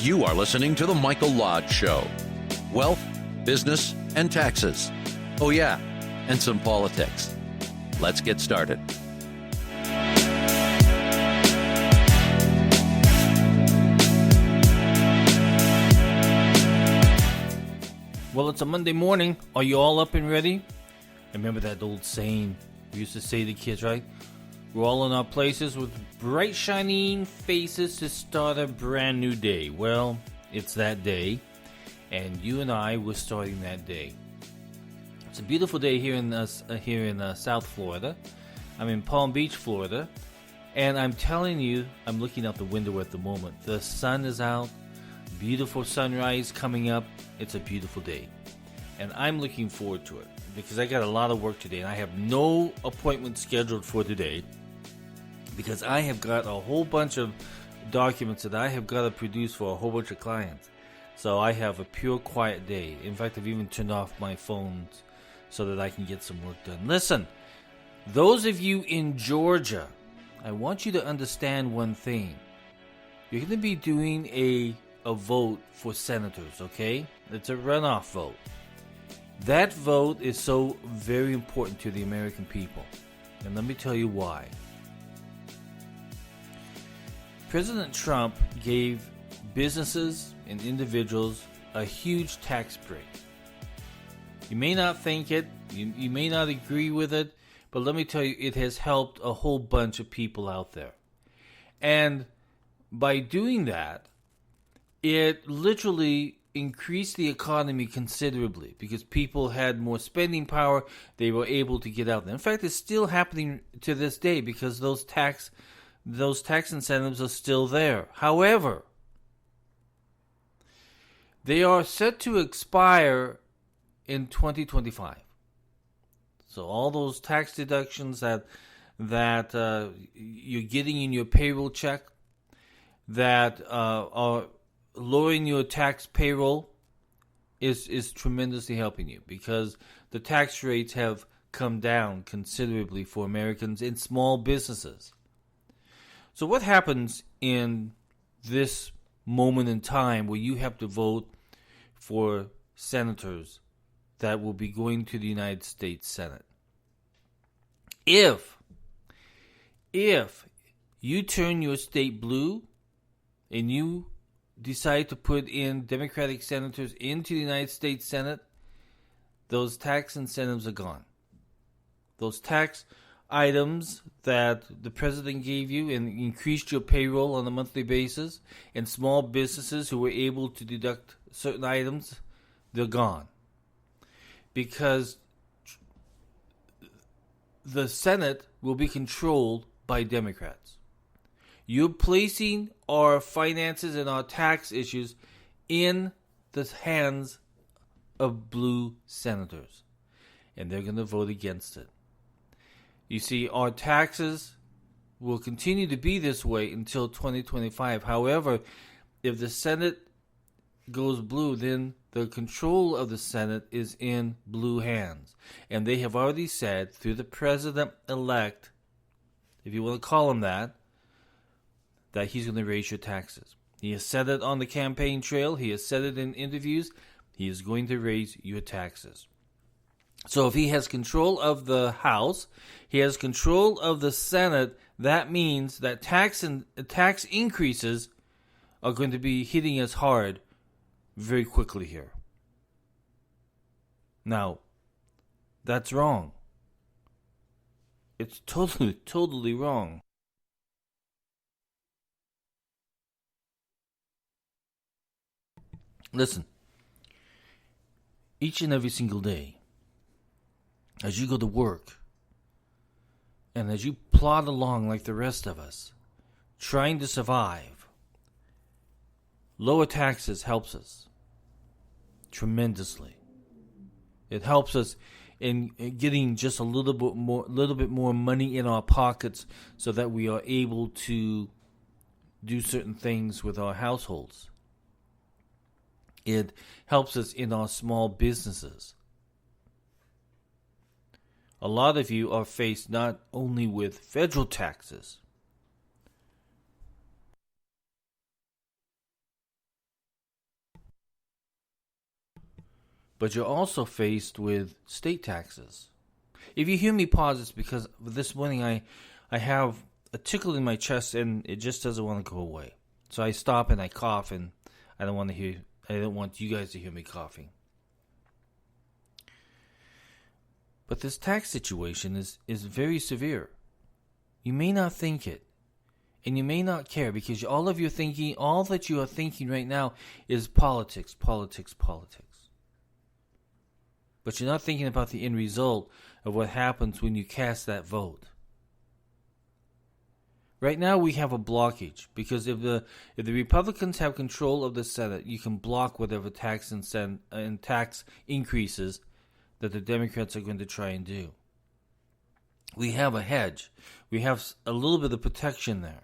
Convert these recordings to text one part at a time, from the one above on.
You are listening to The Michael Lodge Show. Wealth, business, and taxes. Oh yeah, and some politics. Let's get started. Well, it's a Monday morning. Are you all up and ready? I remember that old saying we used to say to kids, right? We're all in our places with bright, shining faces to start a brand new day. Well, it's that day, and you and I were starting that day. It's a beautiful day here in South Florida. I'm in Palm Beach, Florida, and I'm telling you, I'm looking out the window at the moment. The sun is out, beautiful sunrise coming up. It's a beautiful day, and I'm looking forward to it because I got a lot of work today, and I have no appointment scheduled for today because I have got a whole bunch of documents that I have got to produce for a whole bunch of clients. So I have a pure quiet day. In fact, I've even turned off my phones so that I can get some work done. Listen, those of you in Georgia, I want you to understand one thing. You're going to be doing a vote for senators, okay? It's a runoff vote. That vote is so very important to the American people. And let me tell you why. President Trump gave businesses and individuals a huge tax break. You may not think it, you may not agree with it, but let me tell you, it has helped a whole bunch of people out there. And by doing that, it literally increased the economy considerably because people had more spending power. They were able to get out there. In fact, it's still happening to this day because those tax incentives are still there. However, they are set to expire in 2025. So all those tax deductions that you're getting in your payroll check that are lowering your tax payroll is tremendously helping you because the tax rates have come down considerably for Americans in small businesses. So what happens in this moment in time where you have to vote for senators that will be going to the United States Senate? If you turn your state blue and you decide to put in Democratic senators into the United States Senate, those tax incentives are gone. Those tax items that the president gave you and increased your payroll on a monthly basis, and small businesses who were able to deduct certain items, they're gone. Because the Senate will be controlled by Democrats. You're placing our finances and our tax issues in the hands of blue senators, and they're going to vote against it. You see, our taxes will continue to be this way until 2025. However, if the Senate goes blue, then the control of the Senate is in blue hands. And they have already said through the president-elect, if you want to call him that he's going to raise your taxes. He has said it on the campaign trail. He has said it in interviews. He is going to raise your taxes. So if he has control of the House, he has control of the Senate, that means that tax increases are going to be hitting us hard very quickly here. Now, that's wrong. It's totally wrong. Listen, each and every single day, as you go to work, and as you plod along like the rest of us, trying to survive, lower taxes helps us tremendously. It helps us in getting just a little bit more money in our pockets so that we are able to do certain things with our households. It helps us in our small businesses. A lot of you are faced not only with federal taxes, but you're also faced with state taxes. If you hear me pause, it's because this morning I have a tickle in my chest and it just doesn't want to go away. So I stop and I cough, and I don't want you guys to hear me coughing. But this tax situation is very severe. You may not think it, and you may not care, because all that you are thinking right now is politics, politics, politics. But you're not thinking about the end result of what happens when you cast that vote. Right now we have a blockage, because if the Republicans have control of the Senate, you can block whatever tax and tax increases that the Democrats are going to try and do. We have a hedge. We have a little bit of protection there.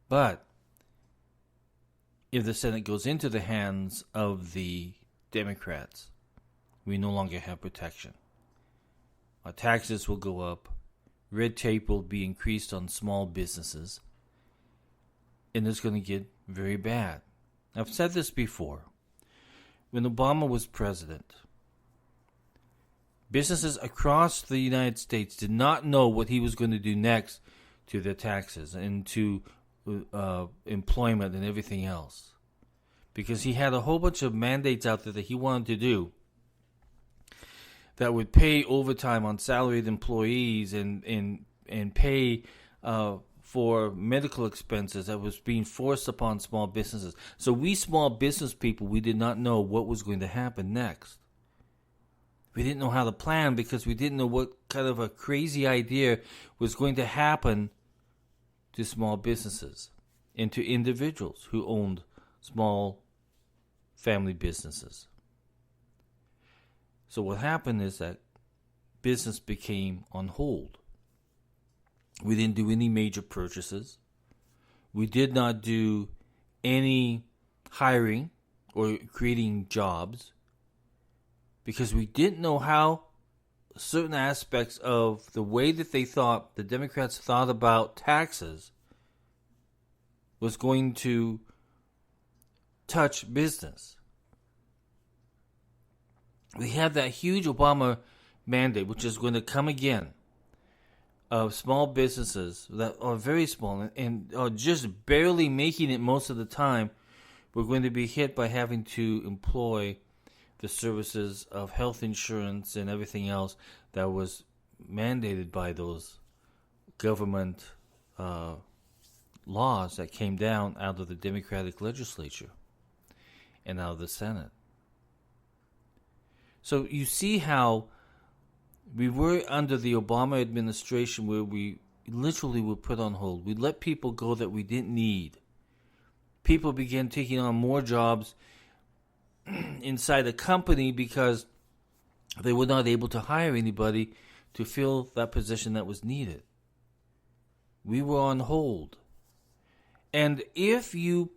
But if the Senate goes into the hands of the Democrats, we no longer have protection. Our taxes will go up. Red tape will be increased on small businesses. And it's going to get very bad. I've said this before. When Obama was president, businesses across the United States did not know what he was going to do next to their taxes and to employment and everything else. Because he had a whole bunch of mandates out there that he wanted to do that would pay overtime on salaried employees and pay for medical expenses that was being forced upon small businesses. So we small business people, we did not know what was going to happen next. We didn't know how to plan, because we didn't know what kind of a crazy idea was going to happen to small businesses and to individuals who owned small family businesses. So what happened is that business became on hold. We didn't do any major purchases. We did not do any hiring or creating jobs, because we didn't know how certain aspects of the way that the Democrats thought about taxes was going to touch business. We have that huge Obama mandate, which is going to come again, of small businesses that are very small and are just barely making it most of the time. We're going to be hit by having to employ the services of health insurance and everything else that was mandated by those government laws that came down out of the Democratic legislature and out of the Senate. So you see how we were under the Obama administration, where we literally were put on hold. We let people go that we didn't need. People began taking on more jobs inside a company because they were not able to hire anybody to fill that position that was needed. We were on hold. And if you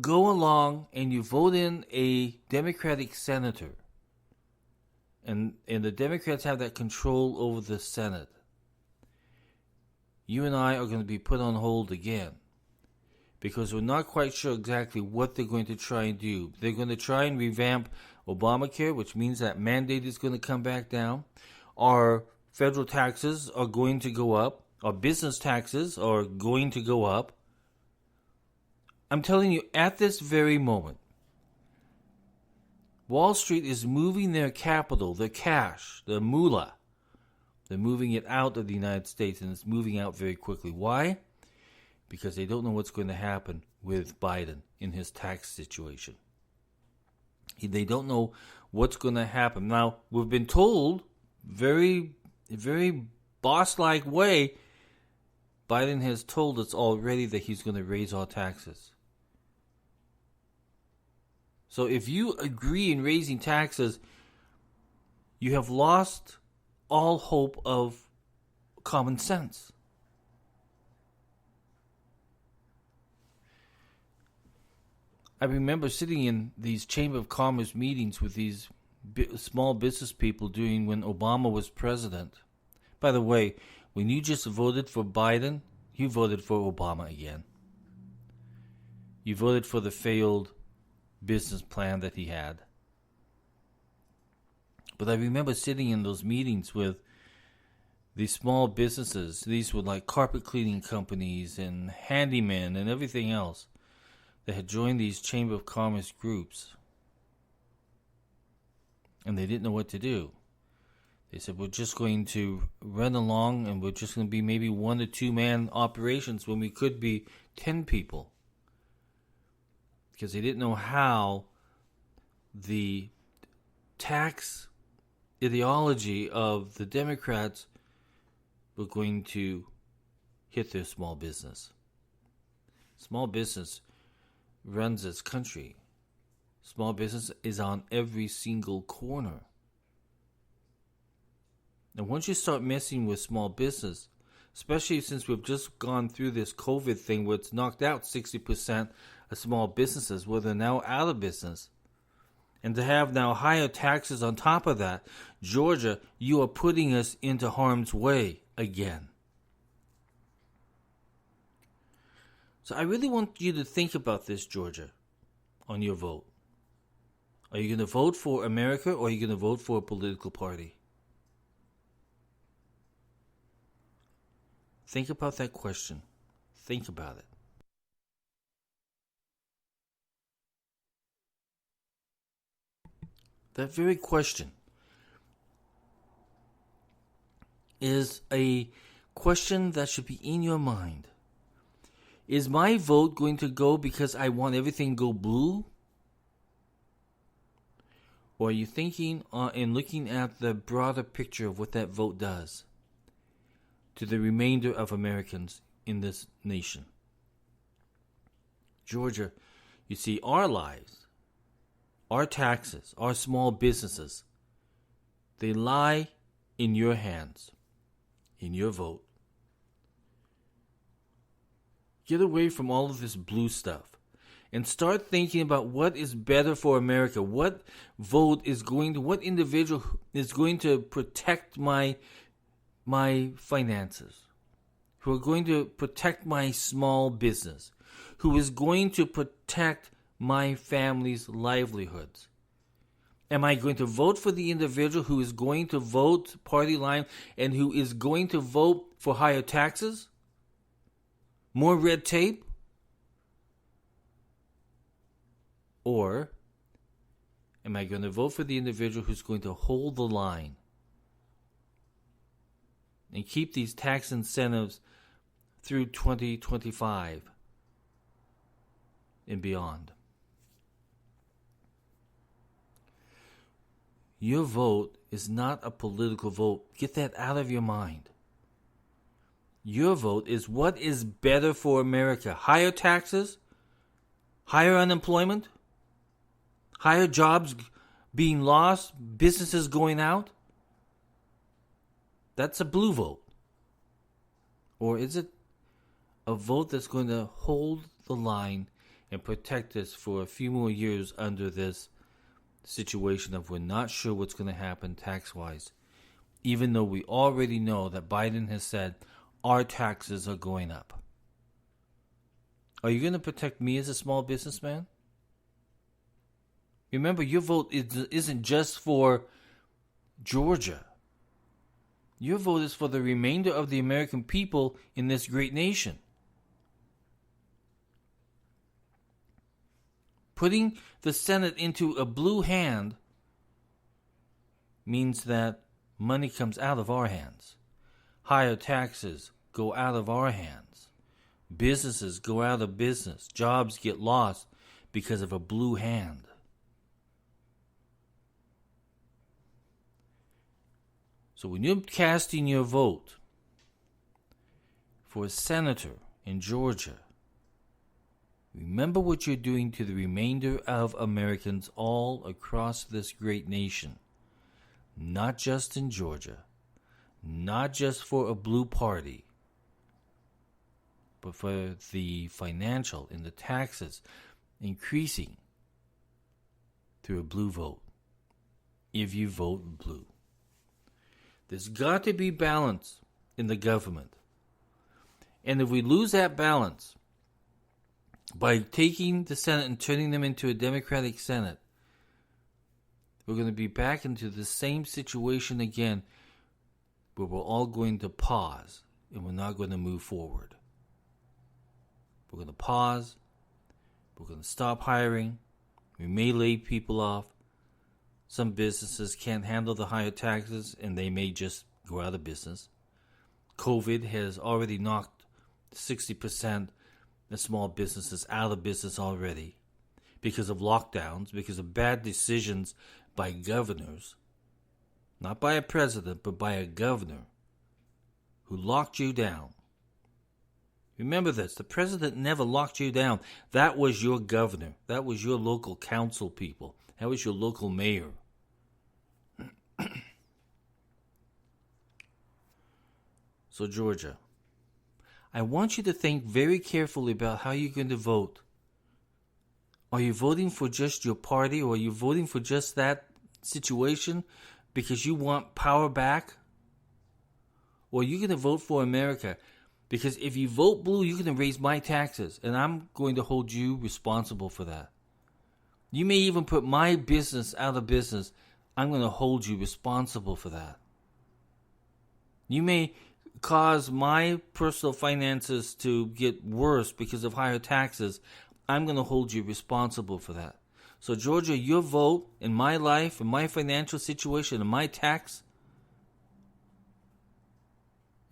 go along and you vote in a Democratic senator, and the Democrats have that control over the Senate, you and I are going to be put on hold again, because we're not quite sure exactly what they're going to try and do. They're going to try and revamp Obamacare, which means that mandate is going to come back down. Our federal taxes are going to go up. Our business taxes are going to go up. I'm telling you, at this very moment, Wall Street is moving their capital, their cash, their moolah. They're moving it out of the United States, and it's moving out very quickly. Why? Because they don't know what's going to happen with Biden in his tax situation. They don't know what's going to happen. Now, we've been told, very boss-like way, Biden has told us already that he's going to raise our taxes. So if you agree in raising taxes, you have lost all hope of common sense. I remember sitting in these Chamber of Commerce meetings with these small business people when Obama was president. By the way, when you just voted for Biden, you voted for Obama again. You voted for the failed business plan that he had. But I remember sitting in those meetings with these small businesses. These were like carpet cleaning companies and handymen and everything else that had joined these Chamber of Commerce groups. And they didn't know what to do. They said, we're just going to run along and we're just going to be maybe 1 to 2 man operations when we could be 10 people. Because they didn't know how the tax ideology of the Democrats were going to hit their small business. Small business runs this country. Small business is on every single corner. And once you start messing with small business, especially since we've just gone through this COVID thing where it's knocked out 60% of small businesses, where they're now out of business, and to have now higher taxes on top of that, Georgia, you are putting us into harm's way again. So I really want you to think about this, Georgia, on your vote. Are you going to vote for America or are you going to vote for a political party? Think about that question. Think about it. That very question is a question that should be in your mind. Is my vote going to go because I want everything to go blue? Or are you thinking and looking at the broader picture of what that vote does to the remainder of Americans in this nation? Georgia, you see, our lives, our taxes, our small businesses, they lie in your hands, in your vote. Get away from all of this blue stuff and start thinking about what is better for America. What what individual is going to protect my finances, who are going to protect my small business, who is going to protect my family's livelihoods. Am I going to vote for the individual who is going to vote party line and who is going to vote for higher taxes? More red tape? Or am I going to vote for the individual who's going to hold the line and keep these tax incentives through 2025 and beyond? Your vote is not a political vote. Get that out of your mind. Your vote is what is better for America. Higher taxes, higher unemployment, higher jobs being lost, businesses going out. That's a blue vote. Or is it a vote that's going to hold the line and protect us for a few more years under this situation of we're not sure what's going to happen tax-wise, even though we already know that Biden has said our taxes are going up? Are you going to protect me as a small businessman? Remember, your vote isn't just for Georgia. Your vote is for the remainder of the American people in this great nation. Putting the Senate into a blue hand means that money comes out of our hands. Higher taxes go out of our hands. Businesses go out of business. Jobs get lost because of a blue hand. So when you're casting your vote for a senator in Georgia, remember what you're doing to the remainder of Americans all across this great nation. Not just in Georgia, not just for a blue party, but for the financial and the taxes increasing through a blue vote, if you vote blue. There's got to be balance in the government. And if we lose that balance by taking the Senate and turning them into a Democratic Senate, we're going to be back into the same situation again where we're all going to pause and we're not going to move forward. We're going to pause. We're going to stop hiring. We may lay people off. Some businesses can't handle the higher taxes and they may just go out of business. COVID has already knocked 60% of small businesses out of business already because of lockdowns, because of bad decisions by governors, not by a president, but by a governor who locked you down. Remember this, the president never locked you down. That was your governor. That was your local council people. That was your local mayor. So Georgia, I want you to think very carefully about how you're going to vote. Are you voting for just your party, or are you voting for just that situation because you want power back? Or are you going to vote for America? Because if you vote blue, you're going to raise my taxes, and I'm going to hold you responsible for that. You may even put my business out of business. I'm going to hold you responsible for that. You may cause my personal finances to get worse because of higher taxes. I'm going to hold you responsible for that. So Georgia, your vote in my life, in my financial situation, in my tax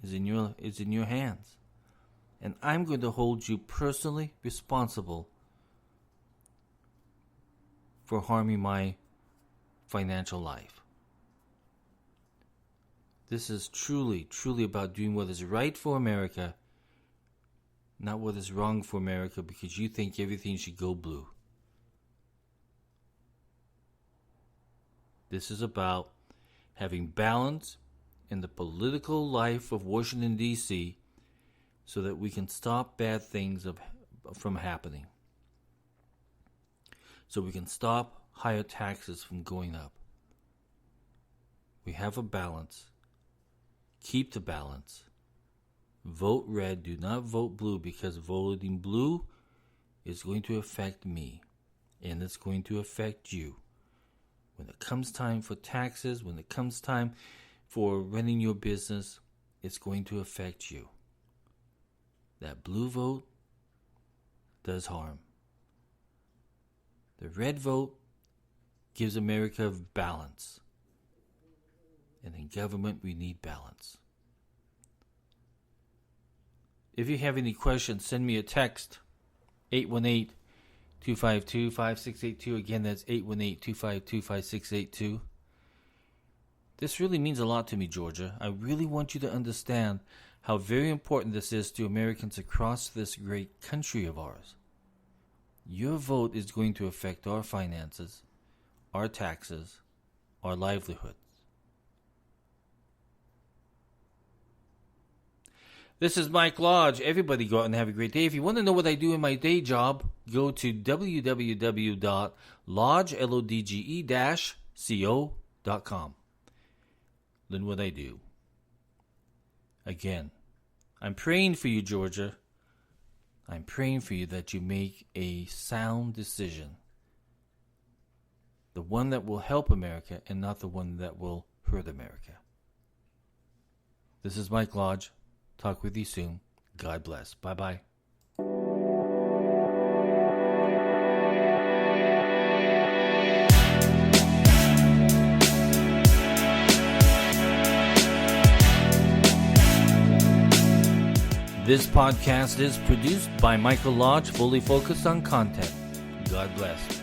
is in your hands. And I'm going to hold you personally responsible for harming my financial life. This is truly, truly about doing what is right for America, not what is wrong for America because you think everything should go blue. This is about having balance in the political life of Washington, D.C., so that we can stop bad things from happening. So we can stop higher taxes from going up. We have a balance. Keep the balance. Vote red. Do not vote blue, because voting blue is going to affect me. And it's going to affect you. When it comes time for taxes, when it comes time for running your business, it's going to affect you. That blue vote does harm. The red vote gives America balance. And in government, we need balance. If you have any questions, send me a text. 818-252-5682. Again, that's 818-252-5682. This really means a lot to me, Georgia. I really want you to understand how very important this is to Americans across this great country of ours. Your vote is going to affect our finances, our taxes, our livelihoods. This is Mike Lodge. Everybody go out and have a great day. If you want to know what I do in my day job, go to www.lodge-co.com. Learn what I do. Again, I'm praying for you, Georgia. I'm praying for you that you make a sound decision. The one that will help America and not the one that will hurt America. This is Mike Lodge. Talk with you soon. God bless. Bye-bye. This podcast is produced by Michael Lodge, fully focused on content. God bless.